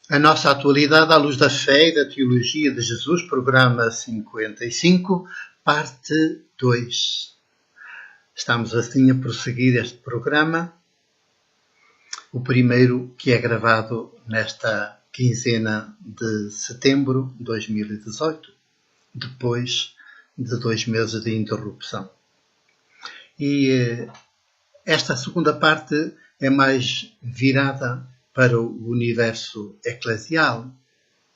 A nossa atualidade à luz da fé e da teologia de Jesus, programa 55, parte 2. Estamos assim a prosseguir este programa, o primeiro que é gravado nesta quinzena de setembro de 2018, depois de 2 meses de interrupção. E esta segunda parte é mais virada para o universo eclesial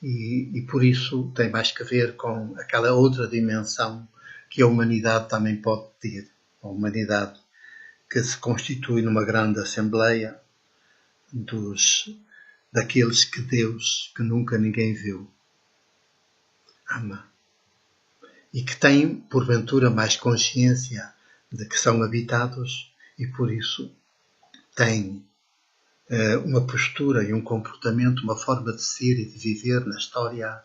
e por isso tem mais que ver com aquela outra dimensão que a humanidade também pode ter. A humanidade que se constitui numa grande assembleia daqueles que Deus, que nunca ninguém viu, ama. E que têm, porventura, mais consciência de que são habitados e por isso têm uma postura e um comportamento, uma forma de ser e de viver na história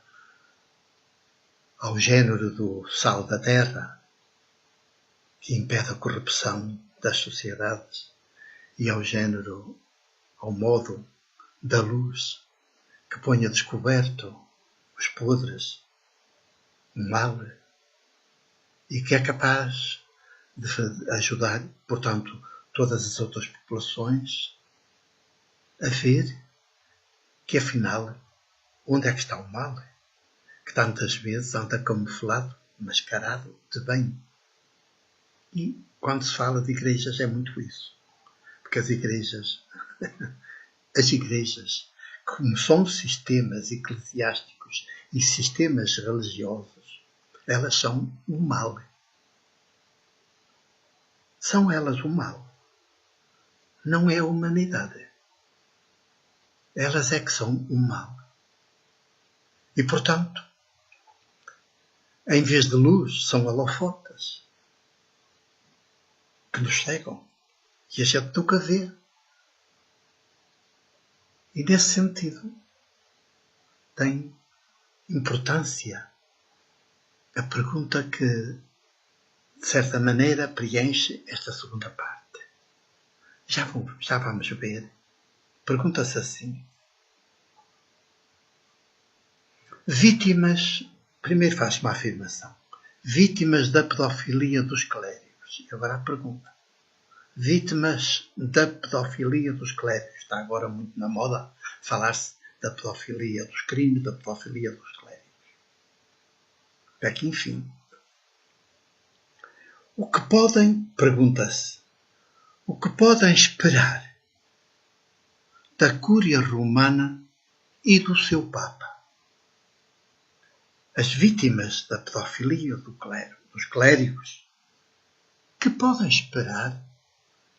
ao género do sal da terra, que impede a corrupção das sociedades, e ao modo da luz, que põe a descoberto os podres, o mal, e que é capaz de ajudar, portanto, todas as outras populações a ver que, afinal, onde é que está o mal? Que tantas vezes anda camuflado, mascarado de bem. E quando se fala de igrejas é muito isso. Porque as igrejas, como são sistemas eclesiásticos e sistemas religiosos, elas são o mal. São elas o mal. Não é a humanidade. Elas é que são o mal. E, portanto, em vez de luz, são holofotes que nos cegam. E a gente nunca vê. E, nesse sentido, tem importância a pergunta que, de certa maneira, preenche esta segunda parte. Já vamos ver. Pergunta-se assim. Primeiro faz uma afirmação. Vítimas da pedofilia dos clérigos. E agora a pergunta. Vítimas da pedofilia dos clérigos. Está agora muito na moda falar-se da pedofilia dos crimes, da pedofilia dos clérigos. É que, enfim, pergunta-se, o que podem esperar da Cúria Romana e do seu Papa? As vítimas da pedofilia dos clérigos, que podem esperar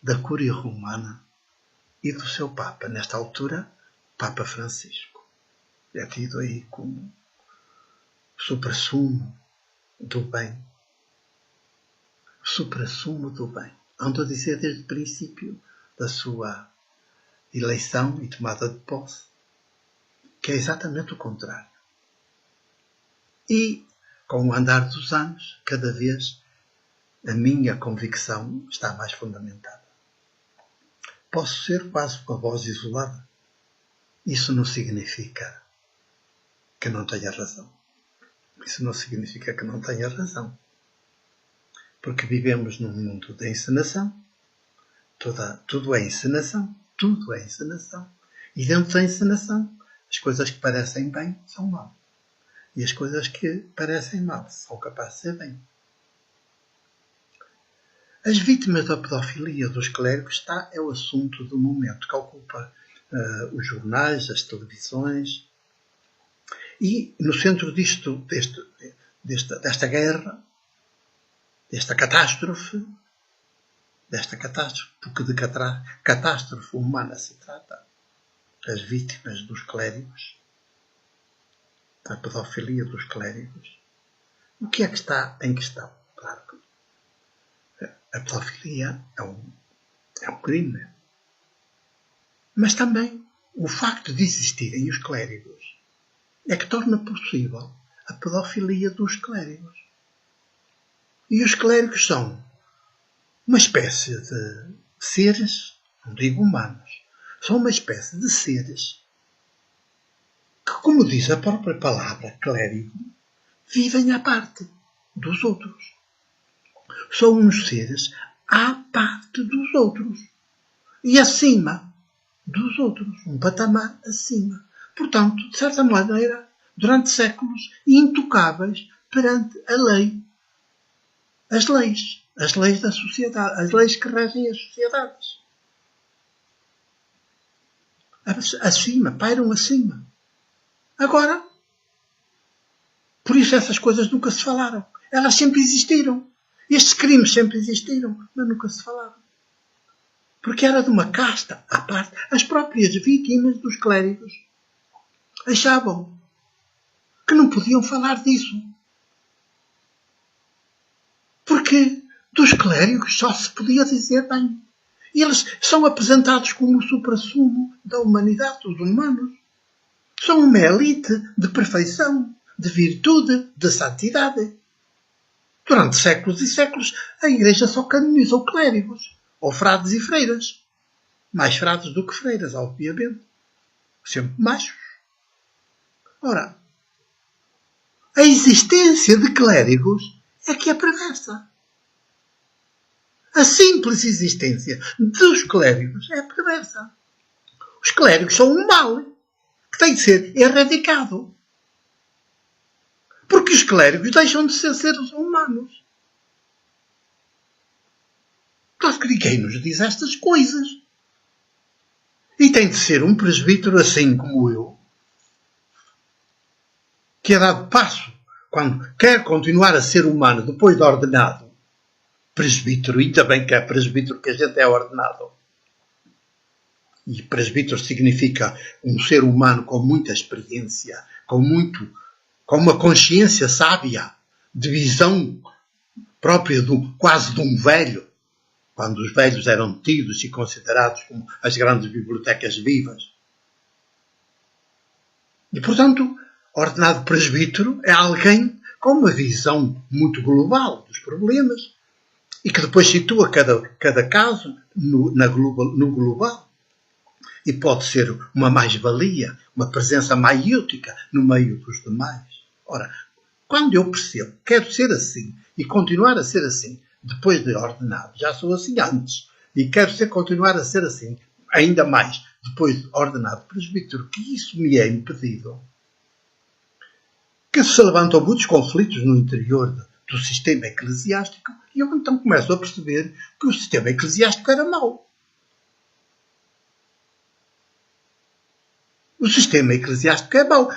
da Cúria Romana e do seu Papa? Nesta altura, Papa Francisco. É tido aí como suprassumo do bem. Suprassumo do bem. Ando a dizer desde o princípio da sua eleição e tomada de posse, que é exatamente o contrário. E, com o andar dos anos, cada vez a minha convicção está mais fundamentada. Posso ser quase uma voz isolada. Isso não significa que não tenha razão. Isso não significa que não tenha razão. Porque vivemos num mundo de encenação. Tudo é encenação. Tudo é encenação. E dentro da encenação, as coisas que parecem bem são mal. E as coisas que parecem mal são capazes de ser bem. As vítimas da pedofilia dos clérigos é o assunto do momento, que ocupa os jornais, as televisões. E no centro desta guerra, desta catástrofe, porque de catástrofe humana se trata, as vítimas dos clérigos, da pedofilia dos clérigos, o que é que está em questão? Claro que a pedofilia é um crime. Mas também o facto de existirem os clérigos é que torna possível a pedofilia dos clérigos. E os clérigos são uma espécie de seres, não digo humanos, são uma espécie de seres como diz a própria palavra clérigo, vivem à parte dos outros. São uns seres à parte dos outros. E acima dos outros. Um patamar acima. Portanto, de certa maneira, durante séculos, intocáveis perante a lei. As leis da sociedade, as leis que regem as sociedades. Acima, pairam acima. Agora, por isso essas coisas nunca se falaram. Elas sempre existiram. Estes crimes sempre existiram, mas nunca se falaram. Porque era de uma casta à parte. As próprias vítimas dos clérigos achavam que não podiam falar disso. Porque dos clérigos só se podia dizer bem. E eles são apresentados como o suprassumo da humanidade, dos humanos. São uma elite de perfeição, de virtude, de santidade. Durante séculos e séculos, a Igreja só canonizou clérigos, ou frades e freiras. Mais frades do que freiras, obviamente. Sempre machos. Ora, a existência de clérigos é que é perversa. A simples existência dos clérigos é perversa. Os clérigos são um mal que tem de ser erradicado. Porque os clérigos deixam de ser seres humanos. Claro que ninguém nos diz estas coisas. E tem de ser um presbítero assim como eu, que é dado passo quando quer continuar a ser humano depois de ordenado. Presbítero, ainda bem que é presbítero que a gente é ordenado. E presbítero significa um ser humano com muita experiência, com uma consciência sábia, de visão própria quase de um velho, quando os velhos eram tidos e considerados como as grandes bibliotecas vivas. E, portanto, ordenado presbítero é alguém com uma visão muito global dos problemas e que depois situa cada caso no global. E pode ser uma mais-valia, uma presença maiútica no meio dos demais. Ora, quando eu percebo que quero ser assim e continuar a ser assim depois de ordenado, já sou assim antes, e quero continuar a ser assim ainda mais depois de ordenado presbítero, que isso me é impedido, que se levantam muitos conflitos no interior do sistema eclesiástico, e eu então começo a perceber que o sistema eclesiástico era mau. O sistema eclesiástico é mau.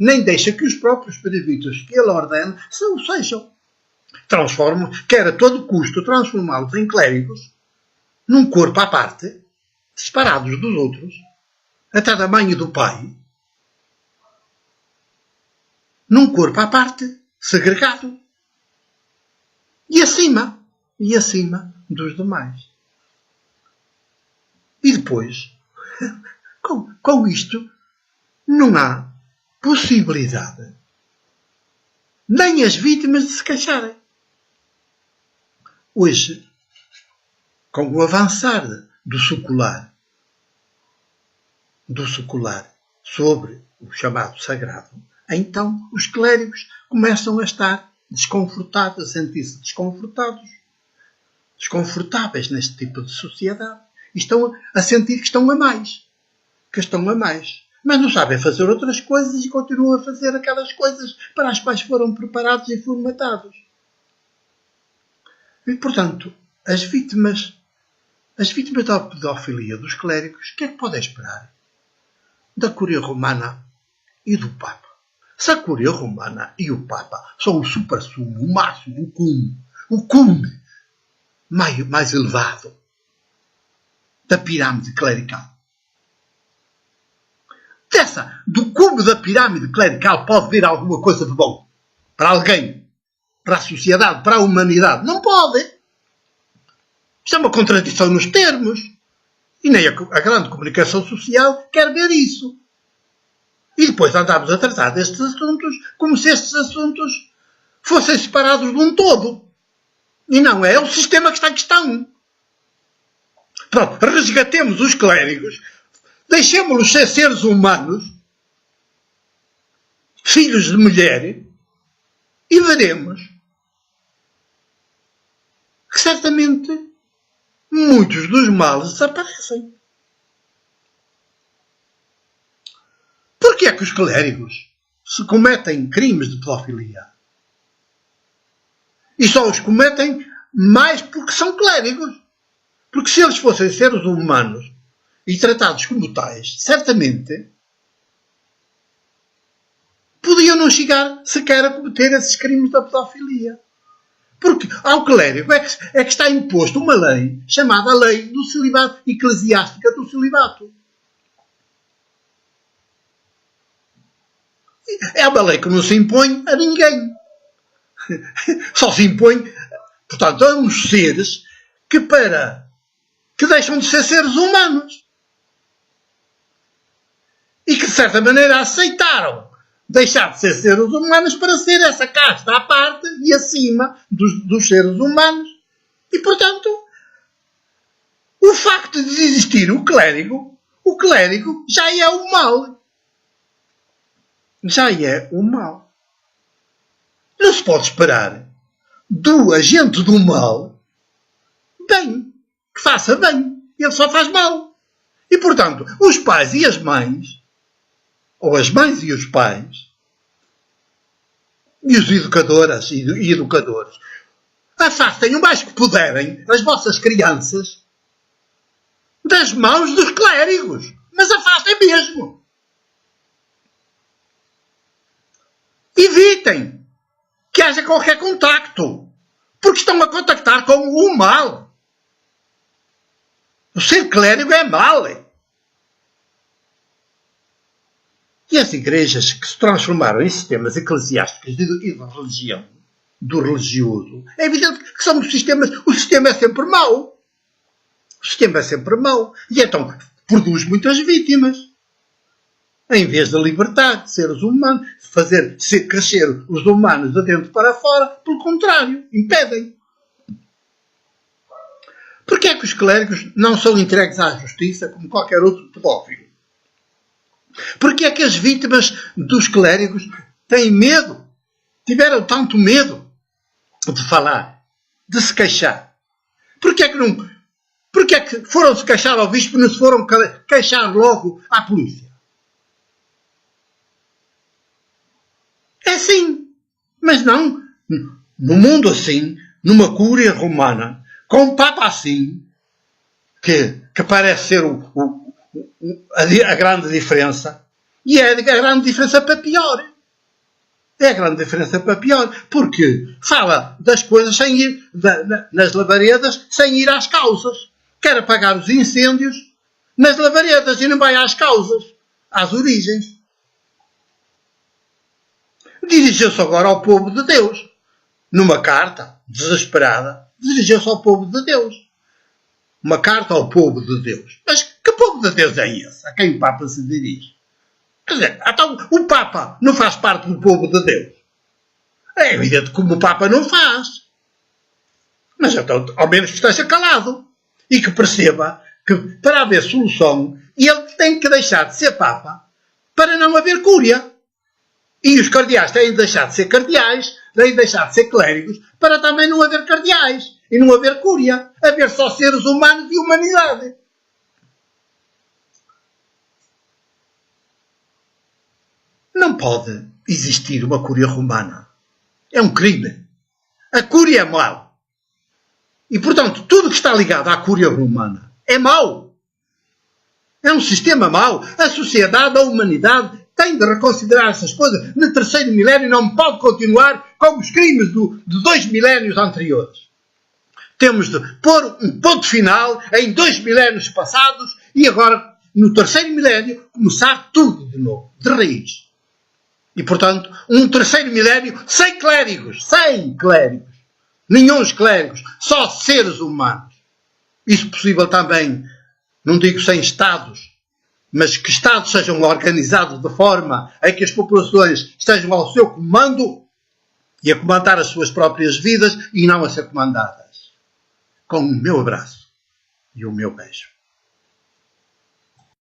Nem deixa que os próprios presbíteros que ele ordena o sejam. Transformam, quer a todo custo transformá-los em clérigos, num corpo à parte, separados dos outros, até da mãe e do pai, num corpo à parte, segregado, e acima dos demais. E depois, com isto, não há possibilidade nem as vítimas de se queixarem. Hoje, com o avançar do secular sobre o chamado sagrado, então os clérigos começam a estar desconfortados, a sentir-se desconfortáveis neste tipo de sociedade. E estão a sentir que estão a mais. Mas não sabem fazer outras coisas e continuam a fazer aquelas coisas para as quais foram preparados e formatados. E, portanto, as vítimas da pedofilia dos clérigos, o que é que podem esperar? Da Cúria Romana e do Papa. Se a Cúria Romana e o Papa são o suprassumo, o máximo, o cume mais elevado da pirâmide clerical. Do cume da pirâmide clerical pode vir alguma coisa de bom para alguém, para a sociedade, para a humanidade? Não pode. Isto é uma contradição nos termos. E nem a grande comunicação social quer ver isso. E depois andamos a tratar destes assuntos como se estes assuntos fossem separados de um todo. E não é o sistema que está em questão. Pronto, resgatemos os clérigos, deixemos-los ser seres humanos filhos de mulher, e veremos que certamente muitos dos males desaparecem. Porquê é que os clérigos se cometem crimes de pedofilia? E só os cometem mais porque são clérigos. Porque se eles fossem seres humanos e tratados como tais, certamente podiam não chegar sequer a cometer esses crimes da pedofilia. Porque ao clérigo é que está imposto uma lei chamada Lei do Celibato, Eclesiástica do Celibato. É uma lei que não se impõe a ninguém. Só se impõe, portanto, a uns seres que deixam de ser seres humanos. E que, de certa maneira, aceitaram deixar de ser seres humanos para ser essa casta à parte e acima dos seres humanos. E, portanto, o facto de existir o clérigo já é o mal. Já é o mal. Não se pode esperar do agente do mal bem, que faça bem. Ele só faz mal. E, portanto, os pais e as mães, ou as mães e os pais, e os educadoras e educadores, afastem o mais que puderem as vossas crianças das mãos dos clérigos. Mas afastem mesmo. Evitem que haja qualquer contacto. Porque estão a contactar com o mal. O ser clérigo é mal. E as igrejas que se transformaram em sistemas eclesiásticos e de religião, do religioso, é evidente que são sistemas. O sistema é sempre mau. O sistema é sempre mau. E então produz muitas vítimas. Em vez de libertar seres humanos, de fazer crescer os humanos de dentro para fora, pelo contrário, impedem. Porquê é que os clérigos não são entregues à justiça como qualquer outro pedófilo? Porquê é que as vítimas dos clérigos têm medo, tiveram tanto medo de falar, de se queixar? Porquê é que foram se queixar ao bispo e não se foram queixar logo à polícia? É assim. Mas não. No mundo assim, numa cúria romana, com um papa assim, que parece ser a grande diferença, e é a grande diferença para pior. É a grande diferença para pior, porque fala das coisas sem ir, nas labaredas, sem ir às causas. Quer apagar os incêndios nas labaredas e não vai às causas, às origens. Dirigiu-se agora ao povo de Deus. Numa carta desesperada, dirigiu-se ao povo de Deus. Uma carta ao povo de Deus. Mas que povo de Deus é esse? A quem o Papa se dirige? Quer dizer, então o Papa não faz parte do povo de Deus. É evidente que o Papa não faz. Mas então, ao menos que esteja calado. E que perceba que, para haver solução, ele tem que deixar de ser Papa para não haver cúria. E os cardeais têm de deixar de ser cardeais, têm de deixar de ser clérigos, para também não haver cardeais. E não haver cúria. Haver só seres humanos e humanidade. Não pode existir uma cúria romana. É um crime. A cúria é mau. E, portanto, tudo que está ligado à cúria romana é mau. É um sistema mau. A sociedade, a humanidade, tem de reconsiderar essas coisas. No terceiro milénio não pode continuar com os crimes de 2 milénios anteriores. Temos de pôr um ponto final em 2 milénios passados e agora, no terceiro milénio, começar tudo de novo, de raiz. E, portanto, um terceiro milénio sem clérigos. Sem clérigos. Nenhuns clérigos. Só seres humanos. Isso possível também, não digo sem Estados, mas que Estados sejam organizados de forma a que as populações estejam ao seu comando e a comandar as suas próprias vidas e não a ser comandadas. Com o meu abraço e o meu beijo.